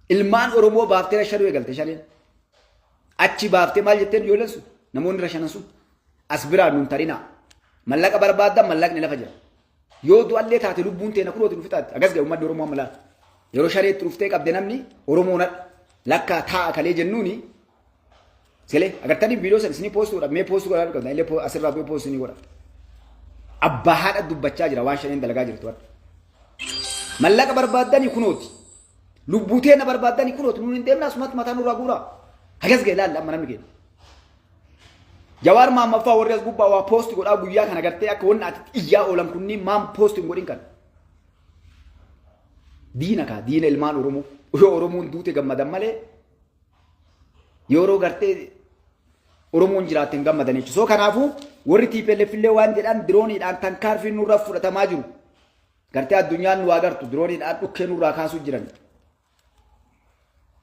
ilmaan Oromoo baaftee rashaduu eegalte shaleen. Achi baaftee maal jetteen ijoolleen sun namoonni rashanan sun as biraa nuun tarinaa. Mallaqa barbaaddan mallaqni lafa jira. Yoo du'allee taate lubbuun teena kurooti dhufitaatti agas ga'u uummanni Oromoo ammalaa. Yeroo shareetti dhuftee qabde namni Oromoon lakka taa'a kalee jennuuni. Sele agartanii viidiyoo san isinii poostuudha mee poostuu godhaa qabda illee asirraa bu'ee poostuu ni godha. Abbaa haadha dubbachaa jira waan shaneen dalagaa jirtu warra. Mallaqa barbaaddanii kunooti. Lubbuu teena barbaaddanii kunooti nuun hin deemne asumatti mataa nurraa guuraa. Hagas ga'e ilaalla amma namni keenya. Jawaar Maammaffaa warri as gubbaa waa poosti godhaa guyyaa kana gartee akka wanna ati iyyaa oolan kunniin maam poosti hin godhin kan. Diina kaa diina ilmaan Oromoo yoo Oromoon duute gammadan malee yeroo gartee Oromoon jiraatte hin gammadan jechuudha. So kanaafuu warri TPLF illee waan jedhan dirooniidhaan tankaarfiin nurraa fudhatamaa jiru. Gartee addunyaan nu agartu dirooniidhaan dhukkee nurraa kaasuu jiran.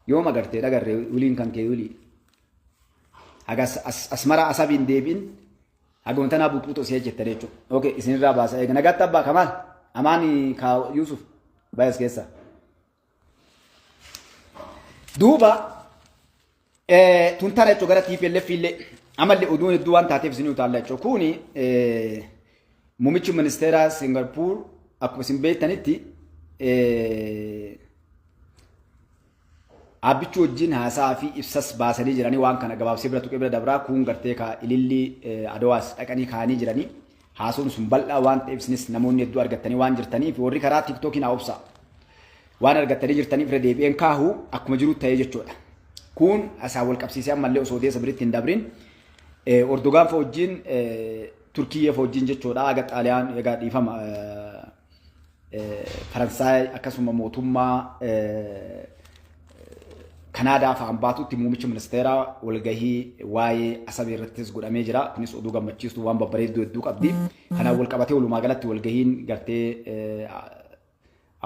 Yooma gartee dhagarree wiliin kan kee wilii. Hagas asmara asabiin deebiin hagoontanaa buuxuutu isee jettan jechuudha. Okay isinirraa baasa eega nagaatti abbaa Kamaal amaani kaa Yusuf bayas keessa. Duuba tuntana jechuudha gara TPLF illee amallee oduun hedduu waan taateef isin utaalla jechuudha. Kuni muummichi ministeera Singapore akkuma isin beektanitti abbichu wajjin haasaa fi ibsas baasanii jiranii waan kana gabaabsee bira tuqee bira dabraa kun gartee ka ililli Adowaas dhaqanii kaanii jiranii haasuun sun bal'aa waan ta'eef isinis namoonni hedduu argattanii waan jirtaniif warri karaa TikTokiin haa'ubsa waan argattanii jirtaniif irra deebi'een kaahuu akkuma jiru ta'ee jechuudha. Kun asaa wal qabsiisee ammallee osoo deessa biritti hin dabrin Ordogaan fa wajjin Turkiyyaa fa wajjin jechuudha aga Xaaliyaan egaa dhiifama Faransaay akkasuma mootummaa Kanaadaa fa'aan baatutti muummichi ministeeraa walgahii waa'ee Asabee irrattis godhamee jira. Kunis oduu gammachiistu waan babbareedduu hedduu qabdi. Kanaan wal qabatee walumaa galatti walgahiin gartee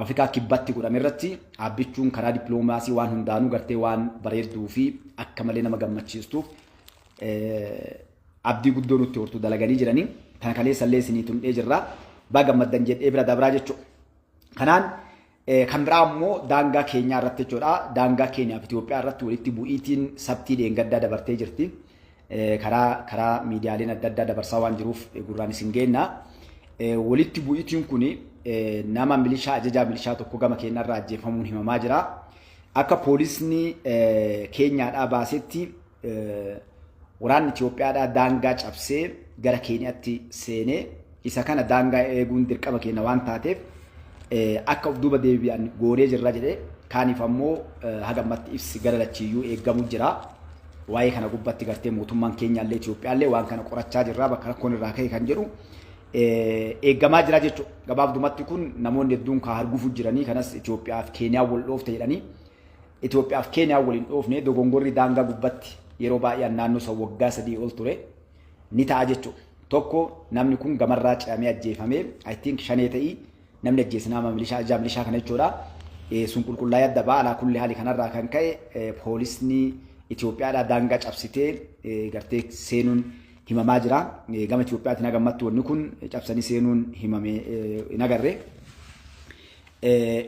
Afrikaa kibbatti godhame irratti abbichuun karaa dippiloomaasii waan hundaanuu gartee waan bareedduu fi akka malee nama gammachiistuuf abdii guddoo nutti hortu dalaganii jiranii. Kana kaleessa illee isinii tuqee jirra. Baga gammaddan jedhee bira dabraa jechuudha. Kanaan kan biraa immoo daangaa keenyaa irratti jechuudha. Daangaa keenyaa fi Itoophiyaa irratti walitti bu'iitiin sabtii dheengaddaa dabartee jirti. Karaa miidiyaaleen adda addaa dabarsaa waan jiruuf gurraan isin geenna. Walitti bu'iitiin kun nama milishaa ajajaa milishaa tokko gama keenyaa irraa ajjeefamuun himamaa jira. Akka poolisni keenyaadhaa baasetti waraanni Itoophiyaadhaa daangaa cabsee gara keenyaatti seenee isa kana daangaa eeguun dirqama keenya waan taateef akka of duuba deebi'an goonee jirra jedhee kaaniif ammoo hagammatti ibsi gara lachiyyuu eeggamu jira. Waa'ee kana gubbatti gartee mootummaan keenyaallee Itoophiyaallee waan kana qorachaa jirra bakka rakkoon irraa ka'e kan jedhu eeggamaa jira jechuudha. Gabaabdumatti kun namoonni hedduun kaa arguuf jiranii kanas Itoophiyaaf Keenyaa wal dhoofte jedhanii Itoophiyaaf Keenyaa waliin dhoofne dogongorri daangaa gubbatti yeroo baay'ee naannoo isa waggaa 3 ol ture ni ta'a jechuudha. Tokko namni kun gamarraa ce'amee ajjeefamee I think shanee ta'ii namni ajjeesinaama milishaa milishaa kana jechuudha. Sun qulqullaa'ee adda ba'a alaa kulli haali kanarraa kan ka'e poolisni Itoophiyaadhaa daangaa cabsitee gartee seenuun himamaa jira. Gama Itoophiyaatiin hagammattu wanni kun cabsanii seenuun himame hin agarre.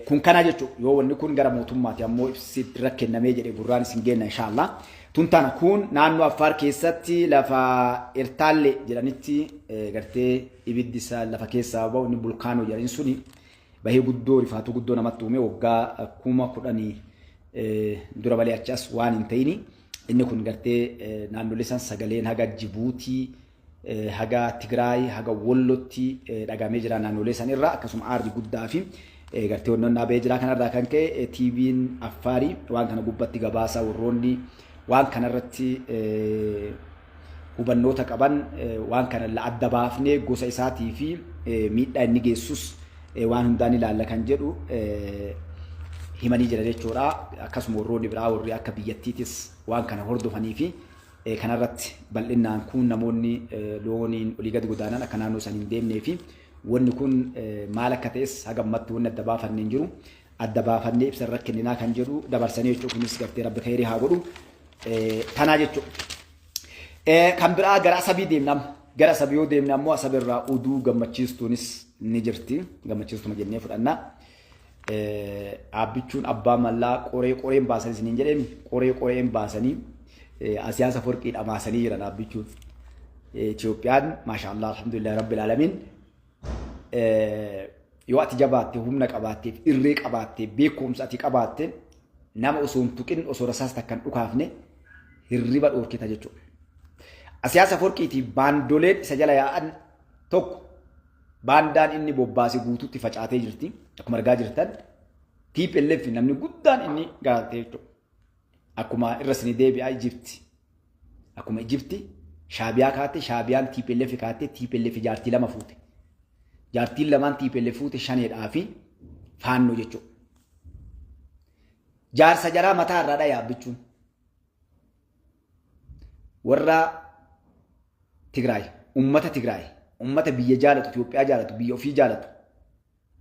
Kun kana jechuudha. Yoo wanni kun gara mootummaatti ammoo ibsi irra kennamee jedhee gurraan isin geenna inshaallah. Tuntana kun naannoo Affaar keessatti lafa Ertaalle jedhanitti gartee ibiddi isaa lafa keessaa bahu inni bulkaanoo jedhanii suni bahee guddoo rifaatuu guddoo namatti uume waggaa 10,000 dura balee achas waan hin ta'ini. Inni kun gartee naannolee san sagaleen haga Jibuutii haga Tigraay haga Wollotti dhagamee jira naannolee san irraa akkasuma aarri guddaa fi gartee wannoon dhaabee jira kanarraa kan ka'e TV'n Affaarii waan kana gubbatti gabaasaa warroonni waan kanarratti hubannoota qaban waan kana adda baafnee gosa isaatii fi miidhaa inni geessus waan hundaan ilaalla kan jedhu himanii jira jechuudha. Akkasuma warroonni biraa warri akka biyyattiitis waan kana hordofanii fi kanarratti bal'inaan kun namoonni looniin olii gadi godaanan akka naannoo san hin deemnee fi wanni kun maal akka ta'es hagammatti wanni adda baafannee hin jiru. Adda baafannee ibsa irra kenninaa kan jedhu dabarsanii jechuudha. Kunis gartee rabbi khayrii haa godhu. Tanaa jechuudha. Kan biraa gara Asabii deemnam. Gara Asabii yoo deemne ammoo Asabirraa oduu gammachiistuunis ni jirti. Gammachiistuma jennee fudhanna. Abbichuun abbaa mallaa qoreen baasanii isiniin jedhemi qoreen baasanii Asiyaasa Forqii dhamaasanii jiran abbichuun. Itoophiyaan maashaallah alhamdulillah rabbil alamin yoo ati jabaatte humna qabaatte irree qabaatte beekumsa ati qabaatte nama osoo hin tuqin osoo rasaas takkan dhukaafne hirriba dhoorkita jechuudha. Asiyaasa Forqiitii baandoleen isa jala yaa'an tokko baandaan inni bobbaase guutuutti facaatee jirti. Akkuma argaa jirtan TPLF namni guddaan inni galatee jechuudha. Akkuma irra sini deebi'aa Ijipti. Akkuma Ijipti Shaabiyaa kaate Shaabiyaan TPLF kaate TPLF jaartii lama fuute. Jaartiin lamaan TPLF fuute shaneedhaa fi faannoo jechuudha. Jaarsa jaraa mataa irraa yaabbichuun warra Tigraay, ummata biyya jaalatu, Itoophiyaa jaalatu, biyya ofii jaalatu,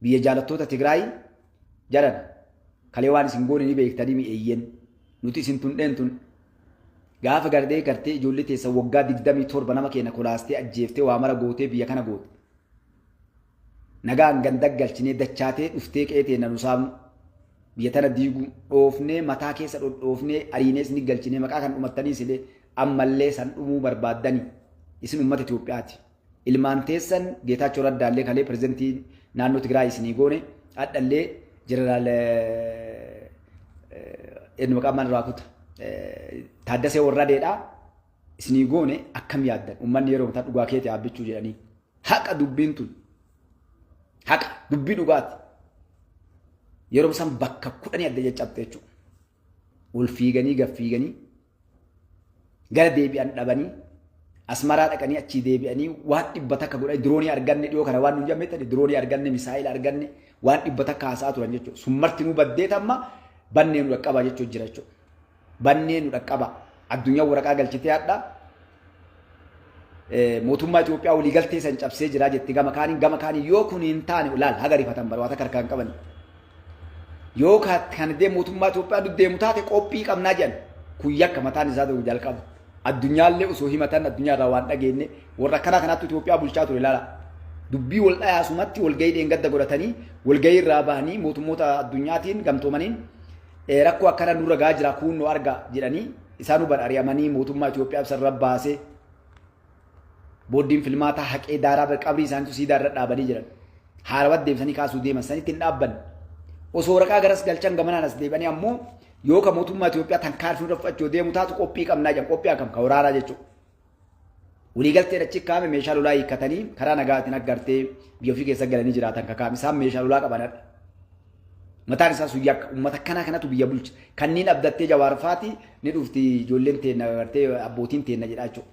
biyya jaalattoota Tigraay jalan kalee waan isin goone ni beektanii mi'eeyyen nuti isin tun gaafa gartee ijoollee teessa waggaa 27 nama keenya kolaastee ajjeeftee waa mara gootee biyya kana goote. Nagaan ganda galchinee dachaatee dhuftee qeetee na nusaamu biyya tana diiguu dhoofnee mataa keessa dhoofnee ariinees ni galchinee maqaa kan dhumattanii silee ammallee san dhumuu barbaaddanii isin ummata Itoophiyaati. Ilmaan teessan Geetaachoo Raddaallee kalee pirezidantii naannoo Tigraay isinii goone adhallee jeneraal maqaan raakuta Taaddasee Warradeedhaa isinii goone akkam yaaddan ummanni yeroo mataa dhugaa keetii abbichuu jedhanii haqa dubbiin tun haqa dubbii dhugaati yeroo san bakka 10 adda caccabte jechuudha. Ol fiiganii gaffiiganii gara deebi'an dhabanii Asmaraa dhaqanii achii deebi'anii waan dhibba takka godhan diroonii arganne dhiyoo kana waan nu jammeettani diroonii arganne misaayil arganne waan dhibba takka haasaa turan jechuudha. Summarti nu baddeet amma bannee nu dhaqqaba jechuudha jira jechuudha. Bannee nu dhaqqaba addunyaa waraqaa galchitee hadha mootummaa Itoophiyaa walii galtee san cabsee jira jetti gama kaanii yoo kun hin taane laal haga rifatan barbaata karkaan qaban. Yoo kan dee mootummaa Itoophiyaa deemu taate qophii qabnaa jedhan kun yakka mataan isaa ta'uu jalqaba. Addunyaallee osoo himatan addunyaarraa waan dhageenye warra kanatti Itoophiyaa bulchaa ture ilaala. Dubbii wal dhayaasumatti walgahii dheengadda godhatanii walgahii irraa bahanii mootummoota addunyaatiin gamtoomaniin rakkoo akkana nurra gaa jira kunnoo arga jedhanii isaan huban ari'amanii mootummaa Itoophiyaa sarara baasee booddiin filmaataa haqee daaraa qabrii isaaniitu siidaa irra dhaabanii jiran. Haarawat deemsanii kaasuu deeman sanitti hin dhaabban. Osoo waraqaa garas galchan gamanaan as deebanii ammoo yoo ka mootummaa Itoophiyaa tan kaarfii fudhachuu deemu taatu qophii qabnaa jedhan qophii akkam ka waraanaa jechuudha. Walii galtee achi kaame meeshaa lolaa hiikkatanii karaa nagaatiin agartee biyya ofii keessa galanii jiraatan kakaame isaan meeshaa lolaa qabanadha. Mataan isaa sun yakka uummata kanatu biyya bulcha. Kanniin abdattee jawaarfaati ni dhufti ijoolleen teenna agartee abbootiin teenna jedhaa jechuudha.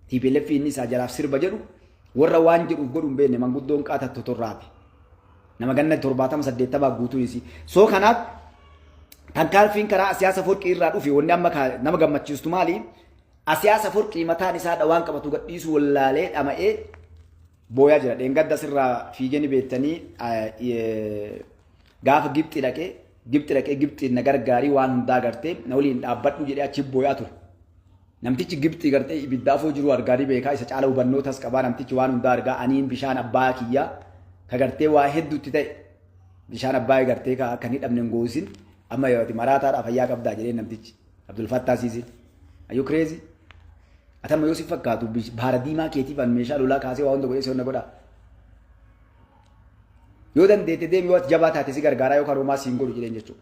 TPLF inni isaa jalaaf sirba jedhu warra waan jedhuuf godhu hin beekne manguddoon qaatattu torraati. Nama ganna 78 guutuu isi. Soo kanaaf Tankaarfiin karaa Asiyaasa Forqii irraa dhufe wanni amma nama gammachiistu maali? Asiyaasa Forqii mataan isaa dhawaan qabatu gadhiisu wallaalee dhama'ee booyaa jira. Dheengadda sirraa fiiganii beektanii gaafa Gibxi dhaqee Gibxiin na gargaarii waan hundaa gartee na waliin dhaabbadhu jedhee achi booyaa ture. Namtichi Gibxi gartee ibiddaafoo jiru argaanii beekaa isa caala hubannootas qabaa namtichi waan hundaa argaa aniin bishaan abbaa kiyyaa ka gartee waa hedduutti ta'e bishaan abbaa gartee ka akka hin hidhamne hin goosin. Amma yooti maraataadhaaf fayyaa qabdaa jedhee namtichi Abdul Fattah Siisi. Ayyuu kireezi. Atama yoo si fakkaatu baara diimaa keetiif meeshaa lolaa kaasee waa hunda godhee sirna godhaa. Yoo dandeette deemi yoo jabaa taate si gargaaraa yookaan homaa siin godhu jedheen jechuudha.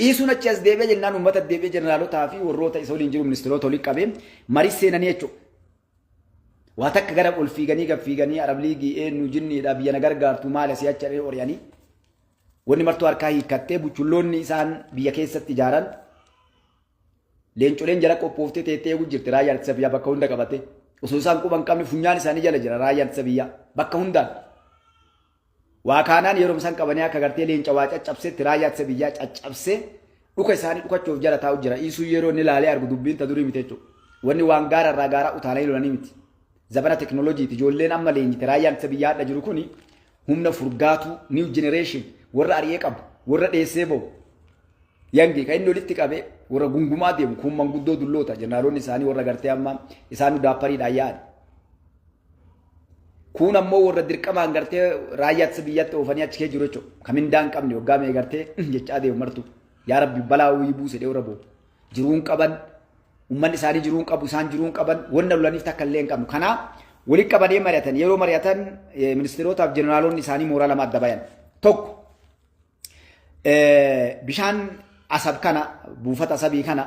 Iisuun achi as deebi'ee jennaan uummata deebi'ee jeneraalotaa fi warroota isa waliin jiru ministeerota olii qabee marii seenanii jechuudha. Waa takka gara ol fiiganii gad fiiganii Arab Liigii eenyu jinniidha biyya na gargaartu maal asii achi adhee ori'anii. Wanni martuu harkaa hiikkattee buchulloonni isaan biyya keessatti ijaaran leencoleen jala qophooftee teettee eeguu jirti raayyaa ittisa biyyaa bakka hunda qabate osoo isaan quban qabne funyaan isaanii jala jira raayyaa ittisa biyyaa bakka hundaan. Waa kaanaan yeroo isaan qabanii akka gartee leenca waa caccabseetti raayyaa ittisa biyyaa caccabsee dhuka isaanii dhukachuuf jala taa'u jira. Iisuu yeroo inni ilaalee argu dubbiin ta durii miti jechuudha. Wanni waan gaara irraa gaara utaalanii lolanii miti. Zabana teknooloojiiti ijoolleen amma leenjite raayyaan ittisa biyyaa hadha jiru kuni humna furgaatu new generation warra ari'ee qabu warra dheessee bahu yangi kan inni walitti qabee warra gungumaa deemu kun manguddoo dulloota jeneraaloonni isaanii warra gartee amma isaan daapariidhaan yaa'an. Kun ammoo warra dirqamaan gartee raayyaa biyyatti oofanii achi kee jiru jechuudha. Kamindaan qabne waggaa mee gartee jechaa deemu martu. Yaa Rabbi balaa wayii buuse dhee warra boo'u. Jiruun qaban ummanni isaanii jiruun qabu isaan jiruun qaban wanna lolaniif takka illee hin qabnu. Kanaaf walitti qabanii mari'atan yeroo mari'atan ministeerotaaf jeneraalonni isaanii mooraa lama adda bayan. Tokko bishaan asab kana buufata asabii kana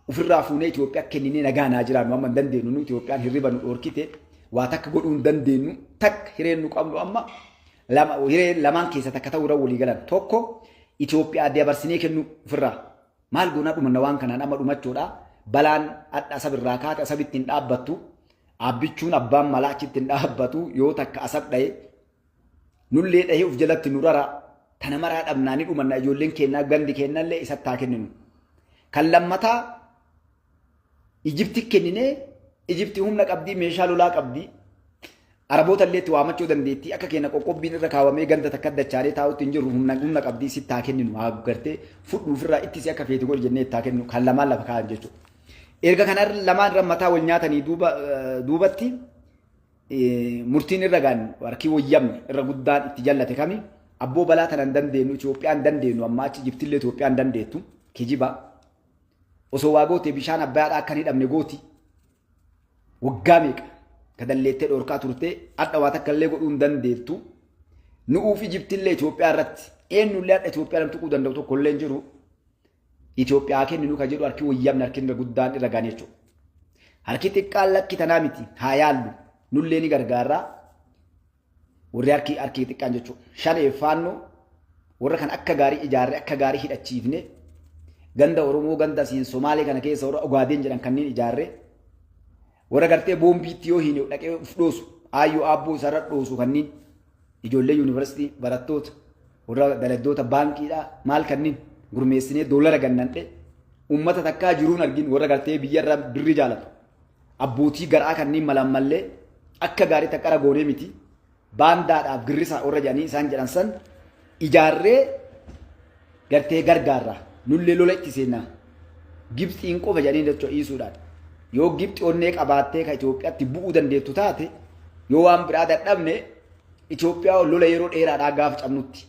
ofirraa fuunee Itoophiyaa kenninee nagaa naa jiraannu amma hin dandeenyu nu Itoophiyaan hirriba nu dhoorkite waa takka godhuu hin dandeenyu takka hireen nu qabnu amma hiree lamaan keessa takka ta'uu irra walii galan. Tokko Itoophiyaa dabarsinee kennu ofirraa maal goonaa dhumanna waan kanaan amma dhumachuudha balaan adda asabirraa kaate asabitti hin dhaabbattu abbichuun abbaan malaa achitti hin dhaabbatu yoo takka asab dhaye nullee dhahee of jalatti nu rara tana maraa dhabnaanii dhumanna ijoolleen kennaa gandi kennallee isatti haa kenninu. Kan lammataa Ijipti kenninee Ijipti humna qabdii meeshaa lolaa qabdii Araboota illee itti waamachuu dandeettii akka keenya qoqqobbiin irra kaawwamee ganda takka dachaalee taa'utti hin jiru humna qabdii sitti haa kenninu haa gartee fudhuufirraa ittisi akka feeti godhu jennee itti haa kenninu kan lamaan lafa kaa'an jechuudha. Erga kana lamaan irra mataa wal nyaatanii duubatti murtiin irra gaan harkii wayyamne irra guddaan itti jallate kami abboo balaa tanan dandeenyu Itoophiyaan dandeenyu amma achi Ijiptillee Itoophiyaan dandeettu kijiba osoo waa goote bishaan abbayaadhaa akka hin hidhamne gooti waggaa meeqa kadalleettee dhorkaa turte adda waa takka illee godhuu hin dandeettu nu'uuf Ijiptillee Itoophiyaa irratti eenyullee adda Itoophiyaa nam tuquu danda'u tokko illee hin jiru Itoophiyaa kenninu ka jedhu harki wayyamne harki irra guddaan irra gaan jechuudha. Harki xiqqaan lakki tanaa miti haa yaallu nullee ni gargaarraa warri harki xiqqaan jechuudha. Shaneeffaannoo warra kan akka gaarii ijaarree akka gaarii hidhachiifne ganda Oromoo ganda siin Somaalee kana keessa warra Ogaadeen jedhan kanneen ijaarree warra gartee boombiitti yoo hin dhaqee uf dhoosu aayyoo aabboo isarra dhoosu kanneen ijoollee yuunivarsiitii barattoota warra daladdoota baankiidhaa maal kanneen gurmeessinee doolara gannanne ummata takkaa jiruun argin warra gartee biyyarra birri jaalatu abbootii garaa kanneen malan mallee akka gaarii taqqara goonee miti baandaadhaaf girrisaa warra jedhanii isaan jedhan san ijaarree gartee gargaarraa nullee lola itti seennaa Gibxiin qofa jedhanii dachoo dhiisuudhaan yoo Gibxi onnee qabaattee ka Itoophiyaatti bu'uu dandeettu taate yoo waan biraa dadhabne Itoophiyaa lola yeroo dheeraadhaa gaafa cabnutti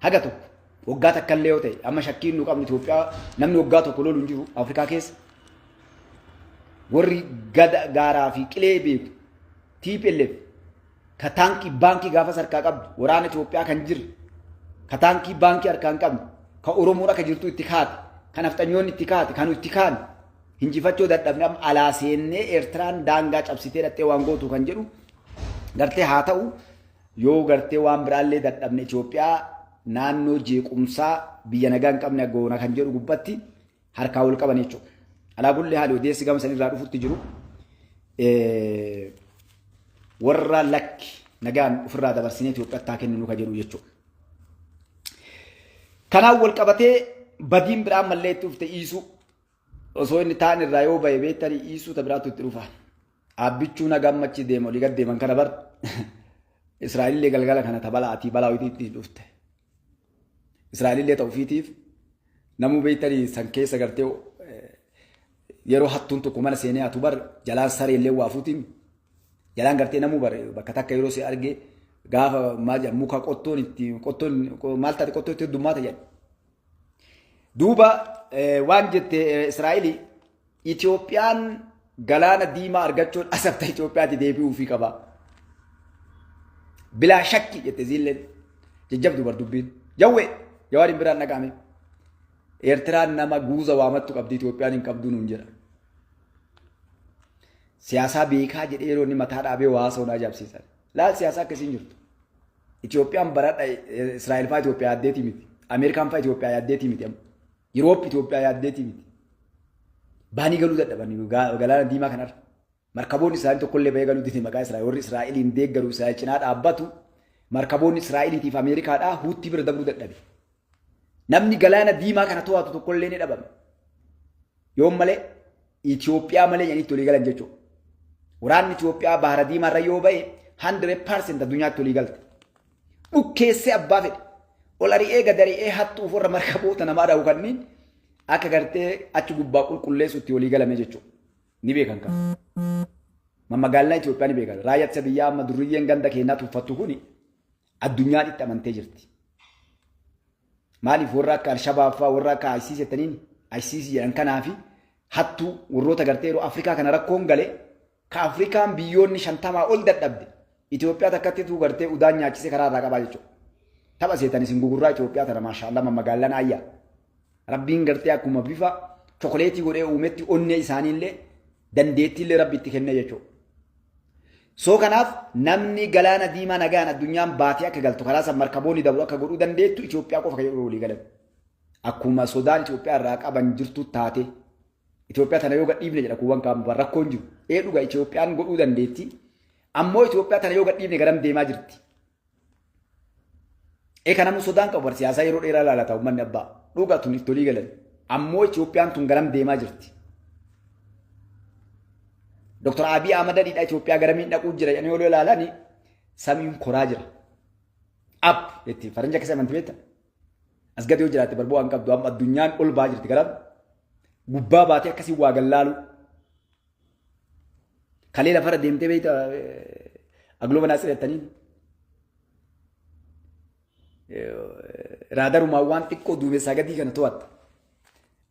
haga tokko waggaa takka illee yoo ta'e amma shakkiin nu qabnu Itoophiyaa namni waggaa tokko lolu hin jiru Afrikaa keessa warri gaaraa fi qilee beeku TPLF ka taankii baankii gaafa harkaa qabdu waraana Itoophiyaa kan jiru ka taankii baankii harkaa hin qabdu ka Oromoodha ka jirtu itti kaate kan hafxanyoonni itti kaate kan itti kaan hinjifachuu dadhabne amma alaa seennee Eertiraan daangaa cabsitee dhattee waan gootu kan jedhu gartee haa ta'u yoo gartee waan biraallee dadhabne Itoophiyaa naannoo jeequmsaa biyya nagaa hin qabne goona kan jedhu gubbatti harkaa wal qaban jechuudha. Alaa bullee haali odeessi gama sanirraa dhufutti jiru warra lakki nagaan ofirraa dabarsinee Itoophiyaatti haa kenninu kan jedhu jechuudha. Kanaan wal qabatee badiin biraan mallee itti dhufte dhiisuu osoo inni ta'an irraa yoo bahe beektanii dhiisuu ta biraatu itti dhufa. Abbichuu nagaan machi deema olii gad deeman kana bar Israa'elillee galgala kana tabala atii balaa itti dhufte. Israa'elillee ta'u fiitiif namuu beektanii san keessa gartee yeroo hattuun tokko mana seenee hatu bar jalaan sareellee waafuutiin jalaan gartee namuu bar bakka takka yeroo si argee gaafa muka qottoon maal taate qottoo itti heddummaata jedhe. Duuba waan jette Israa'elii Itoophiyaan galaana diimaa argachuun asabta Itoophiyaatti deebi'uu fi qaba. Bilaa shakki jette ziilleen jajjabdu bar dubbiin jawwee jawaariin biraan dhaqame. Eertiraan nama guuza waamattu qabdi Itoophiyaan hin qabdu nuun jedha. Siyaasaa beekaa jedhee yeroo inni mataa dhaabee waa soonaa ajaa'ibsiisan. Laal siyaasaa akkasiin jirtu. Itoophiyaan baradha Israa'el fa'aa Itoophiyaa yaaddeetii miti. Ameerikaan fa'aa Itoophiyaa yaaddeetii miti. Yuroop Itoophiyaa yaaddeetii miti. Baanii galuu dadhabanii galaana diimaa kanarra. Markaboonni Israa'el tokkollee bahee galuu diti maqaa Israa'el warri Israa'eliin deeggaru Israa'el cinaa dhaabbatu markaboonni Israa'eliitiif Ameerikaadhaa huutti bira dabruu dadhabe. Namni galaana diimaa kana to'atu tokkollee ni dhabame. Yoom malee Itoophiyaa malee jedhanii olii galan jechuudha. Waraanni Itoophiyaa bahara diimaarra yoo ba'e 100% addunyaatti olii galte. Dhukkeessee abbaa fedhe. Ol ari'ee gad ari'ee hattuuf warra markaboota namaa dhahu kanneen akka gartee achi gubbaa qulqulleessutti olii galame jechuudha. Ni beekan kan. Magaalaa Itoophiyaa ni beekata. Raayyaa ittisa biyyaa amma durriyyeen ganda keenyaa tuffattu kuni addunyaan itti amantee jirti. Maaliif warra akka Alshabaab fa'aa warra akka ISIS jettaniin ISIS jedhan kanaafi hattuu warroota gartee yeroo Afrikaa kana rakkoon galee ka Afrikaan biyyoonni 50 ol dadhabde Itoophiyaa takkatti tuu gartee udaan nyaachise karaa irraa qabaa jechuudha. Tapha seetan isin gugurraa Itoophiyaa tana maashaallah magaalaan ayyaa. Rabbiin gartee akkuma bifa chokoleetii godhee uumetti onnee isaaniillee dandeettiillee rabbi itti kennee jechuudha. Soo kanaaf namni galaana diimaa nagaan addunyaan baatee akka galtu karaa san markaboonni dabru akka godhuu dandeettu Itoophiyaa qofa kan jedhu walii galan. Akkuma sodaan Itoophiyaa irraa qaban jirtu taate Itoophiyaa tana yoo gadhiifne jedha kuuwwan kaa'amu rakkoon jiru. Dhugaa Itoophiyaan godhuu dandeetti. Ammoo Itoophiyaa tana yoo gadhiifne garam deemaa jirti. Kanamu sodaan qabu siyaasaa yeroo dheeraa ilaalataa uummanni abbaa. Dhugaa tun itti walii galan. Ammoo Itoophiyaan tun garam deemaa jirti. Dr. Abiy Ahmed dhidha Itoophiyaa garamiin dhaquu jira jedhanii yoo ilaalani samiin koraa jira. App jetti faranja keessa amantii beekta. As gadi yoo jiraate barboo waan qabdu amma addunyaan ol baa jirti garam. Gubbaa baatee akkasii waa gallaalu. Kalee lafarra deemtee beekta agloo banaa sireettanii. Raadarumaa waan xiqqoo duumessaa gadii kana to'atta.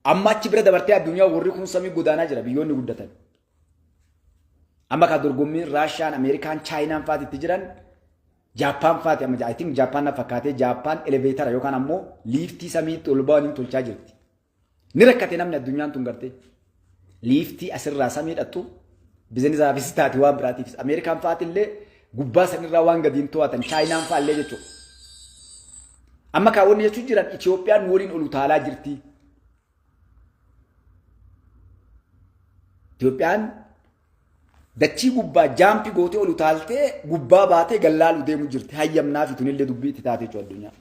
Amma achi bira dabartee addunyaa warri kun samii godaanaa jira biyyoonni guddatan. Amma ka dorgommiin Raashiyaan, Ameerikaan, Chaayinaan fa'aati itti jiran Jaappaan fa'aati amma I think Jaappaan na fakkaatee Jaappaan eleveetara yookaan ammoo liiftii samiitti ol ba'anii tolchaa jirti. Ni rakkate namni addunyaan tun gartee liiftii asirraa samii dhattu bizinesaafis taate waan biraatiifis Ameerikaan fa'aati illee gubbaa sanirraa waan gadiin to'atan Chaayinaan fa'aa illee jechuudha. Amma kaawwanni jechuun jiran Itoophiyaan waliin ol utaalaa jirti. Itoophiyaan dachii gubbaa jaampii gootee ol utaaltee gubbaa baatee gallaaluu deemu jirti. Hayyamnaa fi tunillee dubbii itti taate jechuudha addunyaa.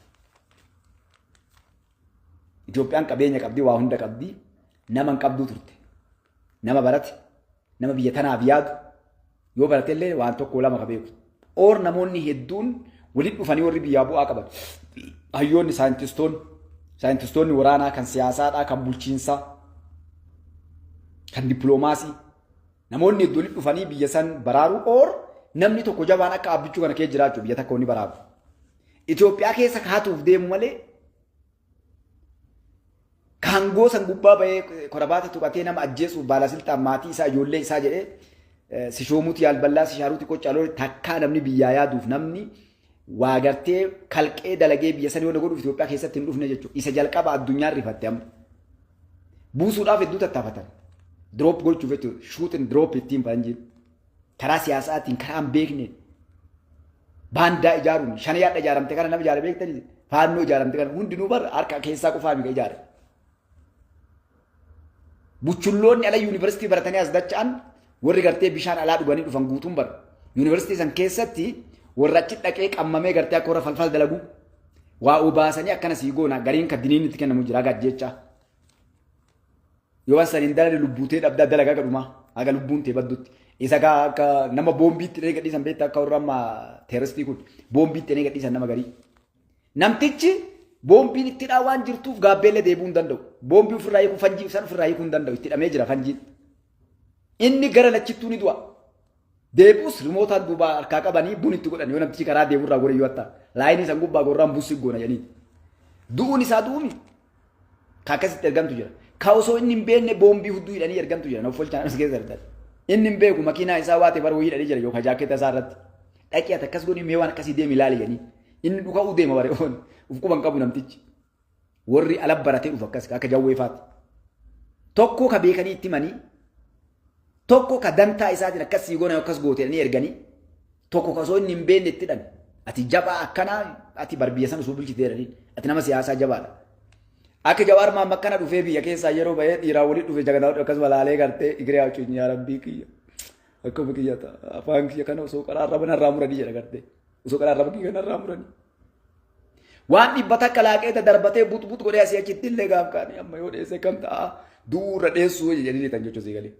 Itoophiyaan qabeenya qabdi, waa hunda qabdi, nama hin qabduu turte. Nama barate, nama biyya tanaaf yaadu, yoo barate illee waan tokko lama qabeeku. Oor namoonni hedduun walitti dhufanii warri biyyaa bu'aa qaban. Hayyoonni saayintistoonni waraanaa kan siyaasaadhaa, kan bulchiinsaa, kan dippiloomaasii. Namoonni hedduu walitti dhufanii biyya san baraaru oor namni tokko jabaan akka abbichuu kana keessa jiraachuu biyya takka inni baraaru. Itoophiyaa keessa kaatuuf deemu malee kan goosan gubbaa bahee korabaata tuqatee nama ajjeesuuf baalasiltaan maatii isaa ijoollee isaa jedhee si shoomuuti yaalballaa si shaaruuti qoccaaloo takkaa namni biyyaa yaaduuf namni waa gartee kalqee dalagee biyya san yoo godhuuf Itoophiyaa keessatti hin dhufne jechuudha. Isa jalqaba addunyaan rifatte amma. Buusuudhaaf hedduu tattaafatan. Drop gochuuf jechuudha. Shoot and drop ittiin faanjiin. Karaa siyaasaatiin karaa hin beekne. Baandaa ijaaruun shanayaadha ijaaramte kana nama ijaare beektanii faannoo ijaaramte kana hundinuu bara harka keessaa qofaa miidha ijaare. Buchulloonni ala yuunivarsiitii baratanii as dacha'an warri gartee bishaan alaa dhuganii dhufan guutuun bara. Yuunivarsiitii san keessatti warra achi dhaqee qammamee gartee akka warra falfal dalagu waa ubaasanii akkana sii goona gariin kan diniin itti kennamu jira gajjecha. Yoo san hin dalale lubbuutee dhabdaa dalagaa gadhumaa haga lubbuun tee baddutti. Isa akka nama boombiitti dhee gadhiisan beektaa akka warra amma teeristii kun boombiitti dhee gadhiisan nama garii. Namtichi boombiin itti waan jirtuuf gaabbeellee deebuu hin danda'u. Boombii ofirraa hiikuu fanjii san ofirraa hiikuu hin danda'u itti hidhamee jira fanjiin. Inni gara lachittuu ni du'a. Deebuus rimootaan duubaa harkaa qabanii bun itti godhan yoo namtichi karaa deeburraa godhe yoo hatta laayinii san gubbaa gorraan buusii goona jedhanii. Du'uun isaa du'uumi. Ka akkasitti ergamtu jira. Ka osoo inni hin beekne boombii hudduu hidhanii ergamtu jira. Naaf olchaan as keessa dardan. Inni hin beeku makiinaa isaa waatee bara wayii hidhanii jira yookaan jaakkeeta isaa irratti. Dhaqee ati akkas godhii mee waan akkasii deemi ilaali jedhanii. Inni dhuka'uu deema bare oon uf quban qabu namtichi. Warri ala baratee dhufu akkas akka jawweefaati. Tokko ka beekanii itti manii tokko ka dantaa isaatiin akkas sii goona akkas goote jedhanii erganii tokko ka osoo inni hin beekne itti hidhan. Ati jabaa akkanaa ati barbiyya sana osoo bulchitee jedhanii ati nama siyaasaa jabaadha. Akka Jawaar Mohaammed kana dhufee biyya keessaa yeroo bahee dhiiraa walitti dhufe jaganaa akkasuma laalee gartee igiree hacuun yaa rabbii kiyya. Akkuma kiyya ta'a afaan kiyya kana osoo qaraarra banarraa muranii jedha gartee. Osoo qaraarra bakki kanarraa muranii. Waan dhibbata akka laaqeeta darbatee but godhee asii achitti illee gaaf kaanii amma yoo dheesse kam ta'a duura dheessuu jedhanii tan jechuun sii galee.